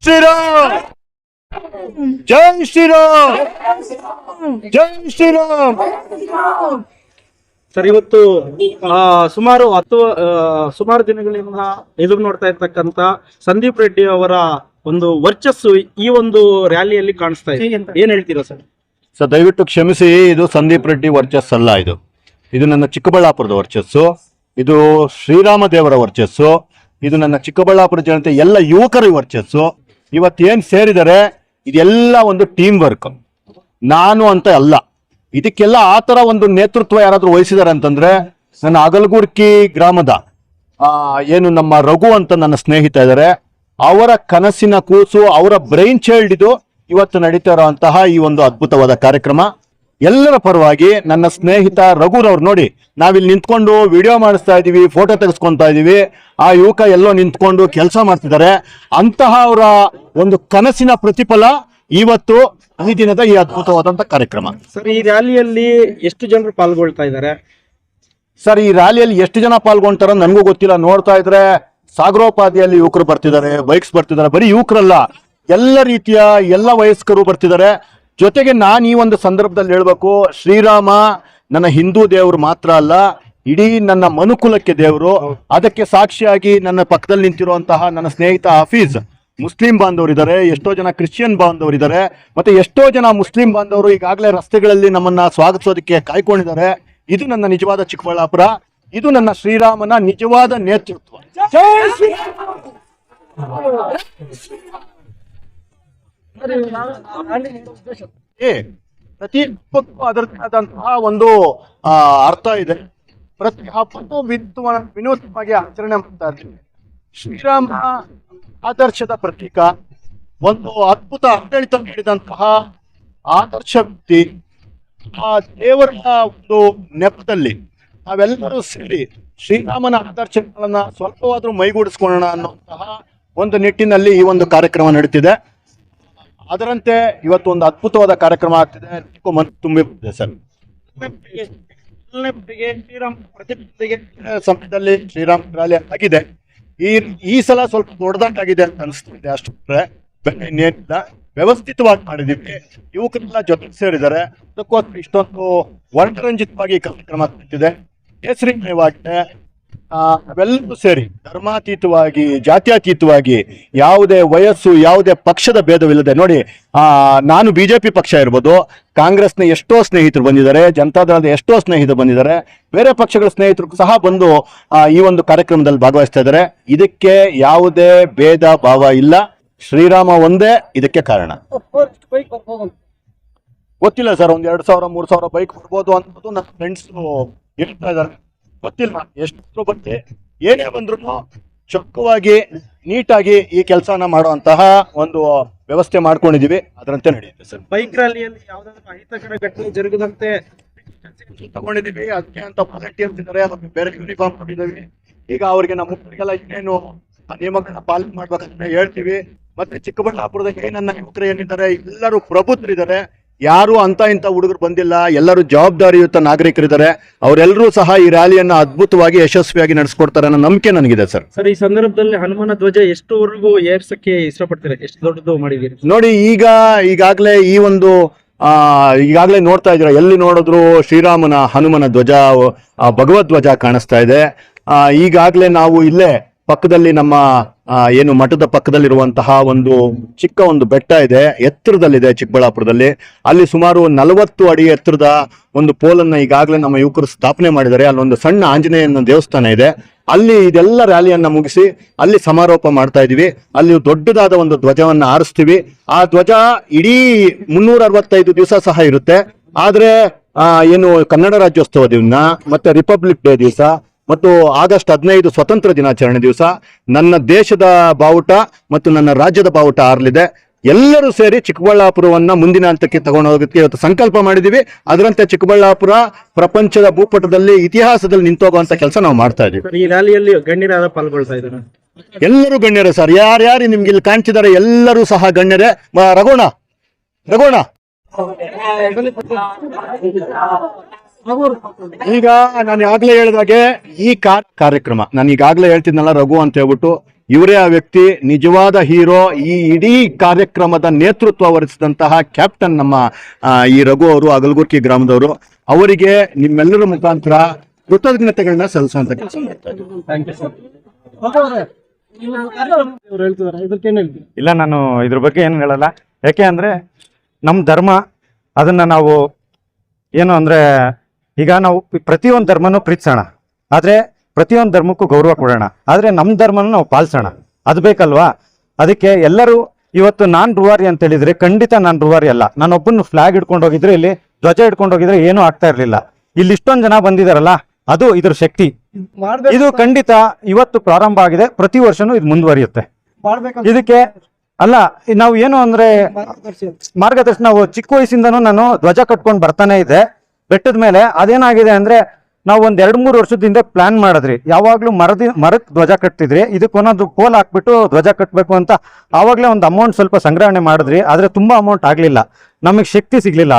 ಶ್ರೀರಾಮ್ ಜೈ ಶ್ರೀರಾಮ್ ಜೈ Shriram. Sir, ಇವತ್ತು ಸುಮಾರು ದಿನಗಳಿಂದ ಎದುರು ನೋಡ್ತಾ ಇರ್ತಕ್ಕಂತ ಸಂದೀಪ್ ರೆಡ್ಡಿ ಅವರ ಒಂದು ವರ್ಚಸ್ಸು ಈ ಒಂದು ರ್ಯಾಲಿಯಲ್ಲಿ ಕಾಣಿಸ್ತಾ ಇದೆ. ಏನ್ ಹೇಳ್ತೀರಾ ಸರ್? ಸರ್, ದಯವಿಟ್ಟು ಕ್ಷಮಿಸಿ, ಇದು ಸಂದೀಪ್ ರೆಡ್ಡಿ ವರ್ಚಸ್ಸು ಅಲ್ಲ. ಇದು ನನ್ನ ಚಿಕ್ಕಬಳ್ಳಾಪುರದ ವರ್ಚಸ್ಸು. ಇದು ಶ್ರೀರಾಮ ದೇವರ ವರ್ಚಸ್ಸು. ಇದು ನನ್ನ ಚಿಕ್ಕಬಳ್ಳಾಪುರ ಜನತೆ ಎಲ್ಲ ಯುವಕರ ವರ್ಚಸ್ಸು. ಇವತ್ತೇನ್ ಸೇರಿದರೆ ಇದೆಲ್ಲ ಒಂದು ಟೀಮ್ ವರ್ಕ್, ನಾನು ಅಂತ ಅಲ್ಲ. ಇದಕ್ಕೆಲ್ಲ ಆತರ ಒಂದು ನೇತೃತ್ವ ಯಾರಾದ್ರೂ ವಹಿಸಿದಾರೆ ಅಂತಂದ್ರೆ ನನ್ನ ಅಗಲಗುರ್ಕಿ ಗ್ರಾಮದ ಏನು ನಮ್ಮ ರಘು ಅಂತ ನನ್ನ ಸ್ನೇಹಿತ ಇದ್ದಾರೆ. ಅವರ ಕನಸಿನ ಕೂಸು, ಅವರ ಬ್ರೈನ್ ಚೈಲ್ಡ್ ಇದು ಇವತ್ತು ನಡೀತಾ ಇರುವಂತಹ ಈ ಒಂದು ಅದ್ಭುತವಾದ ಕಾರ್ಯಕ್ರಮ. ಎಲ್ಲರ ಪರವಾಗಿ ನನ್ನ ಸ್ನೇಹಿತ ರಘುರವ್ರು, ನೋಡಿ ನಾವಿಲ್ಲಿ ನಿಂತ್ಕೊಂಡು ವಿಡಿಯೋ ಮಾಡಿಸ್ತಾ ಇದೀವಿ, ಫೋಟೋ ತೆಗೆಸ್ಕೊಂತಾ ಇದೀವಿ. ಆ ಯುವಕ ಎಲ್ಲೋ ನಿಂತ್ಕೊಂಡು ಕೆಲಸ ಮಾಡ್ತಿದ್ದಾರೆ. ಅಂತಹ ಅವರ ಒಂದು ಕನಸಿನ ಪ್ರತಿಫಲ ಇವತ್ತು ಈ ದಿನದ ಈ ಅದ್ಭುತವಾದಂತ ಕಾರ್ಯಕ್ರಮ. ಸರ್, ಈ ರ್ಯಾಲಿಯಲ್ಲಿ ಎಷ್ಟು ಜನರು ಪಾಲ್ಗೊಳ್ತಾ ಇದ್ದಾರೆ? ಸರ್, ಈ ರ್ಯಾಲಿಯಲ್ಲಿ ಎಷ್ಟು ಜನ ಪಾಲ್ಗೊಂತಾರ ನನಗೂ ಗೊತ್ತಿಲ್ಲ. ನೋಡ್ತಾ ಇದ್ರೆ ಸಾಗರೋಪಾದಿಯಲ್ಲಿ ಯುವಕರು ಬರ್ತಿದ್ದಾರೆ, ಬೈಕ್ಸ್ ಬರ್ತಿದ್ದಾರೆ. ಬರೀ ಯುವಕರಲ್ಲ, ಎಲ್ಲ ರೀತಿಯ ಎಲ್ಲ ವಯಸ್ಕರು ಬರ್ತಿದ್ದಾರೆ. ಜೊತೆಗೆ ನಾನು ಈ ಒಂದು ಸಂದರ್ಭದಲ್ಲಿ ಹೇಳ್ಬೇಕು, ಶ್ರೀರಾಮ ನನ್ನ ಹಿಂದೂ ದೇವರು ಮಾತ್ರ ಅಲ್ಲ, ಇಡೀ ನನ್ನ ಮನುಕುಲಕ್ಕೆ ದೇವರು. ಅದಕ್ಕೆ ಸಾಕ್ಷಿಯಾಗಿ ನನ್ನ ಪಕ್ಕದಲ್ಲಿ ನಿಂತಿರುವಂತಹ ನನ್ನ ಸ್ನೇಹಿತ ಹಫೀಜ್, ಮುಸ್ಲಿಂ ಬಾಂಧವರಿದ್ದಾರೆ, ಎಷ್ಟೋ ಜನ ಕ್ರಿಶ್ಚಿಯನ್ ಬಾಂಧವರಿದ್ದಾರೆ, ಮತ್ತೆ ಎಷ್ಟೋ ಜನ ಮುಸ್ಲಿಂ ಬಾಂಧವರು ಈಗಾಗಲೇ ರಸ್ತೆಗಳಲ್ಲಿ ನಮ್ಮನ್ನ ಸ್ವಾಗತಿಸೋದಕ್ಕೆ ಕಾಯ್ಕೊಂಡಿದ್ದಾರೆ. ಇದು ನನ್ನ ನಿಜವಾದ ಚಿಕ್ಕಬಳ್ಳಾಪುರ. ಇದು ನನ್ನ ಶ್ರೀರಾಮನ ನಿಜವಾದ ನೇತೃತ್ವ. ಪ್ರತಿ ಹಬ್ಬಕ್ಕೂ ಅದರದಾದಂತಹ ಒಂದು ಅರ್ಥ ಇದೆ. ಪ್ರತಿ ಹಬ್ಬಕ್ಕೂ ವಿನೂತನವಾಗಿ ಆಚರಣೆ ಮಾಡ್ತಾ ಇರ್ತೀವಿ. ಶ್ರೀರಾಮ ಆದರ್ಶದ ಪ್ರತೀಕ, ಒಂದು ಅದ್ಭುತ ಆಡಳಿತ ನೀಡಿದಂತಹ ಆದರ್ಶ ವ್ಯಕ್ತಿ. ಆ ದೇವರ ಒಂದು ನೆಪದಲ್ಲಿ ನಾವೆಲ್ಲರೂ ಸೇರಿ ಶ್ರೀರಾಮನ ಆದರ್ಶಗಳನ್ನ ಸ್ವಲ್ಪವಾದ್ರೂ ಮೈಗೂಡಿಸ್ಕೊಳ್ಳೋಣ ಅನ್ನುವಂತಹ ಒಂದು ನಿಟ್ಟಿನಲ್ಲಿ ಈ ಒಂದು ಕಾರ್ಯಕ್ರಮ ನಡೀತಿದೆ. ಅದರಂತೆ ಇವತ್ತು ಒಂದು ಅದ್ಭುತವಾದ ಕಾರ್ಯಕ್ರಮ ಆಗ್ತಿದೆ. ತುಂಬಿದೆ ಸರ್. ಶ್ರೀರಾಮ್ ಪ್ರತಿನಿಧಿಗೆ ಸಮಯದಲ್ಲಿ ಶ್ರೀರಾಮ್ ರ್ಯಾಲಿ ಆಗಿದೆ. ಈ ಸಲ ಸ್ವಲ್ಪ ದೊಡ್ಡದಾಗಿದೆ ಅಂತ ಅನಿಸ್ತಿದೆ. ಅಷ್ಟೇ ಇನ್ನೇನಿಲ್ಲ, ವ್ಯವಸ್ಥಿತವಾಗಿ ಮಾಡಿದೀವಿ. ಯುವಕರೆಲ್ಲ ಜೊತೆ ಸೇರಿದ್ದಾರೆ. ಅದಕ್ಕೋಸ್ಕರ ಇಷ್ಟೊಂದು ವರ್ಣರಂಜಿತವಾಗಿ ಕಾರ್ಯಕ್ರಮ ಆಗ್ತಿದೆ. ಹೆಸರಿಮಯವಾಗಿದೆ. ಅವೆಲ್ಲರೂ ಸೇರಿ ಧರ್ಮಾತೀತವಾಗಿ, ಜಾತ್ಯತೀತವಾಗಿ, ಯಾವುದೇ ವಯಸ್ಸು, ಯಾವುದೇ ಪಕ್ಷದ ಭೇದವಿಲ್ಲದೆ, ನೋಡಿ ನಾನು ಬಿಜೆಪಿ ಪಕ್ಷ ಇರ್ಬೋದು, ಕಾಂಗ್ರೆಸ್ನ ಎಷ್ಟೋ ಸ್ನೇಹಿತರು ಬಂದಿದ್ದಾರೆ, ಜನತಾದಳದ ಎಷ್ಟೋ ಸ್ನೇಹಿತರು ಬಂದಿದ್ದಾರೆ, ಬೇರೆ ಪಕ್ಷಗಳ ಸ್ನೇಹಿತರು ಸಹ ಬಂದು ಈ ಒಂದು ಕಾರ್ಯಕ್ರಮದಲ್ಲಿ ಭಾಗವಹಿಸ್ತಾ ಇದ್ದಾರೆ. ಇದಕ್ಕೆ ಯಾವುದೇ ಭೇದ ಭಾವ ಇಲ್ಲ. ಶ್ರೀರಾಮ ಒಂದೇ ಇದಕ್ಕೆ ಕಾರಣ. ಗೊತ್ತಿಲ್ಲ ಸರ್, ಒಂದ್ 2000-3000 ಬೈಕ್ ಬರ್ಬೋದು ಅನ್ನೋದು ನನ್ನ ಫ್ರೆಂಡ್ಸ್ ಹೇಳ್ತಾ ಇದ್ದಾರೆ. ಗೊತ್ತಿಲ್ಲ ಎಷ್ಟು ಬಂದೆ, ಏನೇ ಬಂದ್ರು ಚೊಕ್ಕವಾಗಿ ನೀಟಾಗಿ ಈ ಕೆಲಸನ ಮಾಡುವಂತಹ ಒಂದು ವ್ಯವಸ್ಥೆ ಮಾಡ್ಕೊಂಡಿದೀವಿ. ಅದರಂತೆ ನಡೆಯುತ್ತೆ ಸರ್. ಬೈಕ್ ರ್ಯಾಲಿಯಲ್ಲಿ ಯಾವ್ದಾದ್ರು ಅಹಿತಕರ ಘಟನೆ ಜರುಗದಂತೆ ತಗೊಂಡಿದೀವಿ. ಅದಕ್ಕೆ ಅಂತ ವಾಲಂಟಿಯರ್ಸ್ ಇದ್ದಾರೆ, ಬೇರೆ ಯೂನಿಫಾರ್ಮ್ ಕೊಟ್ಟಿದ್ದೀವಿ. ಈಗ ಅವ್ರಿಗೆ ನಮ್ಮ ಮುಖ್ಯರಿಗೆಲ್ಲ ಇನ್ನೇನು ನಿಯಮಗಳನ್ನ ಪಾಲನೆ ಮಾಡ್ಬೇಕಂತ ಹೇಳ್ತೀವಿ. ಮತ್ತೆ ಚಿಕ್ಕಬಳ್ಳಾಪುರದ ನನ್ನ ಯುವಕರು ಏನಿದ್ದಾರೆ ಎಲ್ಲರೂ ಪ್ರಬುದ್ಧರಿದ್ದಾರೆ. ಯಾರು ಅಂತ ಇಂಥ ಹುಡುಗರು ಬಂದಿಲ್ಲ, ಎಲ್ಲರೂ ಜವಾಬ್ದಾರಿಯುತ ನಾಗರಿಕರಿದ್ದಾರೆ. ಅವರೆಲ್ಲರೂ ಸಹ ಈ ರ್ಯಾಲಿಯನ್ನ ಅದ್ಭುತವಾಗಿ ಯಶಸ್ವಿಯಾಗಿ ನಡೆಸ್ಕೊಡ್ತಾರೆ ಅನ್ನೋ ನಂಬಿಕೆ ನನಗಿದೆ ಸರ್. ಸರ್, ಈ ಸಂದರ್ಭದಲ್ಲಿ ಹನುಮಾನ ಧ್ವಜ ಎಷ್ಟುವರೆಗೂ ಏರ್ಸಕ್ಕೆ ಇಷ್ಟಪಡ್ತೀರಾ? ಎಷ್ಟು ದೊಡ್ಡದು ಮಾಡಿದ್ದೀರಿ? ನೋಡಿ, ಈಗಾಗಲೇ ಈ ಒಂದು ಈಗಾಗಲೇ ನೋಡ್ತಾ ಇದ್ದೀರಾ, ಎಲ್ಲಿ ನೋಡಿದ್ರು ಶ್ರೀರಾಮನ ಹನುಮನ ಧ್ವಜ, ಭಗವದ್ ಧ್ವಜ ಕಾಣಿಸ್ತಾ ಇದೆ. ಈಗಾಗಲೇ ನಾವು ಇಲ್ಲೇ ಪಕ್ಕದಲ್ಲಿ ನಮ್ಮ ಏನು ಮಠದ ಪಕ್ಕದಲ್ಲಿರುವಂತಹ ಒಂದು ಚಿಕ್ಕ ಒಂದು ಬೆಟ್ಟ ಇದೆ, ಎತ್ತರದಲ್ಲಿದೆ ಚಿಕ್ಕಬಳ್ಳಾಪುರದಲ್ಲಿ. ಅಲ್ಲಿ ಸುಮಾರು 40 ಅಡಿ ಎತ್ತರದ ಒಂದು ಪೋಲನ್ನ ಈಗಾಗಲೇ ನಮ್ಮ ಯುವಕರು ಸ್ಥಾಪನೆ ಮಾಡಿದ್ದಾರೆ. ಅಲ್ಲೊಂದು ಸಣ್ಣ ಆಂಜನೇಯನ ದೇವಸ್ಥಾನ ಇದೆ. ಅಲ್ಲಿ ಇದೆಲ್ಲ ರ್ಯಾಲಿಯನ್ನ ಮುಗಿಸಿ ಅಲ್ಲಿ ಸಮಾರೋಪ ಮಾಡ್ತಾ ಇದೀವಿ. ಅಲ್ಲಿ ದೊಡ್ಡದಾದ ಒಂದು ಧ್ವಜವನ್ನ ಹಾರಿಸ್ತೀವಿ. ಆ ಧ್ವಜ ಇಡೀ 365 ದಿವಸ ಸಹ ಇರುತ್ತೆ. ಆದ್ರೆ ಏನು ಕನ್ನಡ ರಾಜ್ಯೋತ್ಸವ ದಿನ, ಮತ್ತೆ ರಿಪಬ್ಲಿಕ್ ಡೇ ದಿವಸ, ಮತ್ತು ಆಗಸ್ಟ್ 15 ಸ್ವತಂತ್ರ ದಿನಾಚರಣೆ ದಿವಸ ನನ್ನ ದೇಶದ ಬಾವುಟ ಮತ್ತು ನನ್ನ ರಾಜ್ಯದ ಬಾವುಟ ಹಾರಲಿದೆ. ಎಲ್ಲರೂ ಸೇರಿ ಚಿಕ್ಕಬಳ್ಳಾಪುರವನ್ನ ಮುಂದಿನ ಹಂತಕ್ಕೆ ತಗೊಂಡೋಗೋದಕ್ಕೆ ಇವತ್ತು ಸಂಕಲ್ಪ ಮಾಡಿದೀವಿ. ಅದರಂತೆ ಚಿಕ್ಕಬಳ್ಳಾಪುರ ಪ್ರಪಂಚದ ಭೂಪಟದಲ್ಲಿ, ಇತಿಹಾಸದಲ್ಲಿ ನಿಂತೋಗುವಂತ ಕೆಲಸ ನಾವು ಮಾಡ್ತಾ ಇದೀವಿ. ಈ ರ್ಯಾಲಿಯಲ್ಲಿ ಗಣ್ಯರಾದ ಪಾಲ್ಗೊಳ್ತಾ ಇದ್ದಾರೆ. ಎಲ್ಲರೂ ಗಣ್ಯರೇ ಸರ್. ಯಾರ್ಯಾರು ನಿಮ್ಗೆ ಇಲ್ಲಿ ಕಾಣ್ತಿದ್ದಾರೆ ಎಲ್ಲರೂ ಸಹ ಗಣ್ಯರೇ. ರಘೋಣ ಈಗ ನಾನು ಈಗಾಗಲೇ ಹೇಳಿದಾಗೆ ಈ ಕಾರ್ಯಕ್ರಮ, ನಾನು ಈಗಾಗಲೇ ಹೇಳ್ತಿದ್ನಲ್ಲ ರಘು ಅಂತ ಹೇಳ್ಬಿಟ್ಟು, ಇವರೇ ಆ ವ್ಯಕ್ತಿ, ನಿಜವಾದ ಹೀರೋ. ಈ ಇಡೀ ಕಾರ್ಯಕ್ರಮದ ನೇತೃತ್ವ ವಹಿಸಿದಂತಹ ಕ್ಯಾಪ್ಟನ್ ನಮ್ಮ ಈ ರಘು ಅವರು, ಅಗಲಗುರ್ಕಿ ಗ್ರಾಮದವರು. ಅವರಿಗೆ ನಿಮ್ಮೆಲ್ಲರ ಮುಖಾಂತರ ಕೃತಜ್ಞತೆಗಳನ್ನ ಸಲ್ಲಿಸುವಂತ ಕೆಲಸ. ಇಲ್ಲ, ನಾನು ಇದ್ರ ಬಗ್ಗೆ ಏನು ಹೇಳಲ್ಲ. ಯಾಕೆ ಅಂದ್ರೆ ನಮ್ಮ ಧರ್ಮ ಅದನ್ನ ನಾವು ಏನು ಅಂದ್ರೆ, ಈಗ ನಾವು ಪ್ರತಿಯೊಂದು ಧರ್ಮನೂ ಪ್ರೀತಿಸೋಣ, ಆದ್ರೆ ಪ್ರತಿಯೊಂದು ಧರ್ಮಕ್ಕೂ ಗೌರವ ಕೊಡೋಣ, ಆದ್ರೆ ನಮ್ಮ ಧರ್ಮನ ನಾವು ಪಾಲಿಸೋಣ, ಅದು ಬೇಕಲ್ವಾ? ಅದಕ್ಕೆ ಎಲ್ಲರೂ ಇವತ್ತು ನಾನ್ ರೂವಾರಿ ಅಂತ ಹೇಳಿದ್ರೆ ಖಂಡಿತ ನಾನ್ ರೂವಾರಿ ಅಲ್ಲ. ನಾನೊಬ್ಬನ ಫ್ಲಾಗ್ ಹಿಡ್ಕೊಂಡು ಹೋಗಿದ್ರೆ, ಇಲ್ಲಿ ಧ್ವಜ ಹಿಡ್ಕೊಂಡು ಹೋಗಿದ್ರೆ ಏನೂ ಆಗ್ತಾ ಇರ್ಲಿಲ್ಲ. ಇಲ್ಲಿ ಇಷ್ಟೊಂದು ಜನ ಬಂದಿದಾರಲ್ಲ, ಅದು ಇದ್ರ ಶಕ್ತಿ. ಇದು ಖಂಡಿತ ಇವತ್ತು ಪ್ರಾರಂಭ ಆಗಿದೆ, ಪ್ರತಿ ವರ್ಷನೂ ಇದು ಮುಂದುವರಿಯುತ್ತೆ. ಇದಕ್ಕೆ ಅಲ್ಲ, ನಾವು ಏನು ಅಂದ್ರೆ ಮಾರ್ಗದರ್ಶನ, ನಾವು ಚಿಕ್ಕ ವಯಸ್ಸಿಂದನೂ ನಾನು ಧ್ವಜ ಕಟ್ಕೊಂಡು ಬರ್ತಾನೆ ಇದ್ದೆ ಬೆಟ್ಟದ ಮೇಲೆ. ಅದೇನಾಗಿದೆ ಅಂದ್ರೆ, ನಾವು ಒಂದ್ 2-3 ವರ್ಷದಿಂದ ಪ್ಲಾನ್ ಮಾಡಿದ್ರಿ, ಯಾವಾಗ್ಲೂ ಮರಕ್ಕೆ ಧ್ವಜ ಕಟ್ತಿದ್ರಿ, ಇದಕ್ಕೊಂದೊಂದು ಪೋಲ್ ಹಾಕ್ಬಿಟ್ಟು ಧ್ವಜ ಕಟ್ಬೇಕು ಅಂತ. ಆವಾಗ್ಲೇ ಒಂದು ಅಮೌಂಟ್ ಸ್ವಲ್ಪ ಸಂಗ್ರಹಣೆ ಮಾಡಿದ್ರಿ, ಆದ್ರೆ ತುಂಬಾ ಅಮೌಂಟ್ ಆಗ್ಲಿಲ್ಲ, ನಮಗೆ ಶಕ್ತಿ ಸಿಗ್ಲಿಲ್ಲ.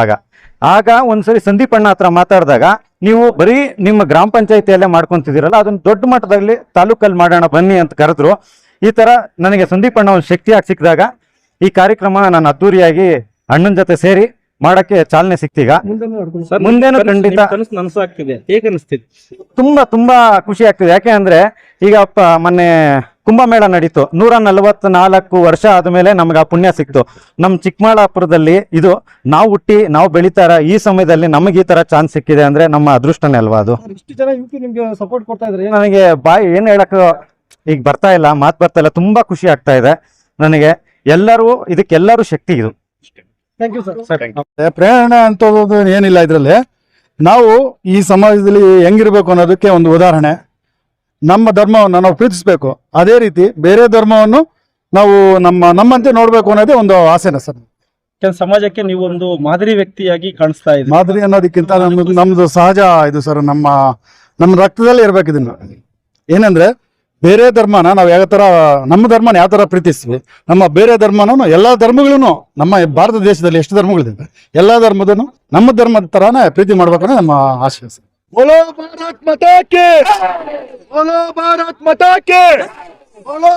ಆಗ ಒಂದ್ಸರಿ ಸಂದೀಪ್ ಅಣ್ಣ ಹತ್ರ ಮಾತಾಡಿದಾಗ, ನೀವು ಬರೀ ನಿಮ್ಮ ಗ್ರಾಮ ಪಂಚಾಯತಿಯಲ್ಲೇ ಮಾಡ್ಕೊಂತಿದ್ದೀರಲ್ಲ, ಅದನ್ನ ದೊಡ್ಡ ಮಟ್ಟದಲ್ಲಿ ತಾಲೂಕಲ್ಲಿ ಮಾಡೋಣ ಬನ್ನಿ ಅಂತ ಕರೆದ್ರು. ಈ ತರ ನನಗೆ ಸಂದೀಪ್ ಅಣ್ಣ ಒಂದು ಶಕ್ತಿಯಾಗಿ ಸಿಕ್ಕಿದಾಗ ಈ ಕಾರ್ಯಕ್ರಮ ನಾನು ಅದ್ದೂರಿಯಾಗಿ ಅಣ್ಣನ ಜೊತೆ ಸೇರಿ ಮಾಡಕ್ಕೆ ಚಾಲನೆ ಸಿಕ್ತೀಗ. ಮುಂದೇನು ಖಂಡಿತ ನನಸಾಗ್ತಿದೆ. ಹೇಗೆ ಅನಿಸ್ತಿದೆ? ತುಂಬಾ ಖುಷಿ ಆಗ್ತಿದೆ. ಯಾಕೆ ಅಂದ್ರೆ, ಈಗ ಮೊನ್ನೆ ಕುಂಭಮೇಳ ನಡೀತು, 144 ವರ್ಷ ಆದ್ಮೇಲೆ ನಮ್ಗೆ ಆ ಪುಣ್ಯ ಸಿಕ್ತು. ನಮ್ ಚಿಕ್ಕಬಳ್ಳಾಪುರದಲ್ಲಿ ಇದು ನಾವು ಹುಟ್ಟಿ ನಾವು ಬೆಳಿತಾರ ಈ ಸಮಯದಲ್ಲಿ ನಮಗೆ ಈ ತರ ಚಾನ್ಸ್ ಸಿಕ್ಕಿದೆ ಅಂದ್ರೆ ನಮ್ಮ ಅದೃಷ್ಟನೇ ಅಲ್ವಾ ಅದು. ಇಷ್ಟು ಜನ ನಿಮ್ಗೆ ಸಪೋರ್ಟ್ ಕೊಡ್ತಾ ಇದ್ರೆ ನನಗೆ ಬಾಯಿ ಏನ್ ಹೇಳಕ್ ಈಗ ಬರ್ತಾ ಇಲ್ಲ, ಮಾತು ಬರ್ತಾ ಇಲ್ಲ. ತುಂಬಾ ಖುಷಿ ಆಗ್ತಾ ಇದೆ ನನಗೆ. ಇದಕ್ಕೆಲ್ಲರೂ ಶಕ್ತಿ ಇದು. Thank you sir. ಪ್ರೇರಣೆ ಅಂತದ್ದು ಏನಿಲ್ಲ ಇದ್ರಲ್ಲಿ. ನಾವು ಈ ಸಮಾಜದಲ್ಲಿ ಹೆಂಗಿರ್ಬೇಕು ಅನ್ನೋದಕ್ಕೆ ಒಂದು ಉದಾಹರಣೆ. ನಮ್ಮ ಧರ್ಮವನ್ನು ನಾವು ಪ್ರೀತಿಸ್ಬೇಕು, ಅದೇ ರೀತಿ ಬೇರೆ ಧರ್ಮವನ್ನು ನಾವು ನಮ್ಮಂತೆ ನೋಡ್ಬೇಕು ಅನ್ನೋದೇ ಒಂದು ಆಸೆನ ಸರ್. ಸಮಾಜಕ್ಕೆ ನೀವು ಒಂದು ಮಾದರಿ ವ್ಯಕ್ತಿಯಾಗಿ ಕಾಣಿಸ್ತಾ ಇದೆ. ಮಾದರಿ ಅನ್ನೋದಕ್ಕಿಂತ ನಮ್ದು ಸಹಜ ಇದು ಸರ್. ನಮ್ಮ ರಕ್ತದಲ್ಲಿ ಇರ್ಬೇಕು ಇದನ್ನ. ಏನಂದ್ರೆ, ಬೇರೆ ಧರ್ಮನ ನಾವು ಯಾವ ತರ, ನಮ್ಮ ಧರ್ಮನ ಯಾವ ತರ ಪ್ರೀತಿಸ್ತೀವಿ, ನಮ್ಮ ಬೇರೆ ಧರ್ಮನ ಎಲ್ಲಾ ಧರ್ಮಗಳನ್ನು, ನಮ್ಮ ಭಾರತ ದೇಶದಲ್ಲಿ ಎಷ್ಟು ಧರ್ಮಗಳಿದೆ, ಎಲ್ಲಾ ಧರ್ಮದನ್ನು ನಮ್ಮ ಧರ್ಮದ ತರಾನೇ ಪ್ರೀತಿ ಮಾಡ್ಬೇಕನ್ನೋ ನಮ್ಮ ಆಶಯ ಸರ್. बोलो भारत माता के, बोलो भारत माता के, बोलो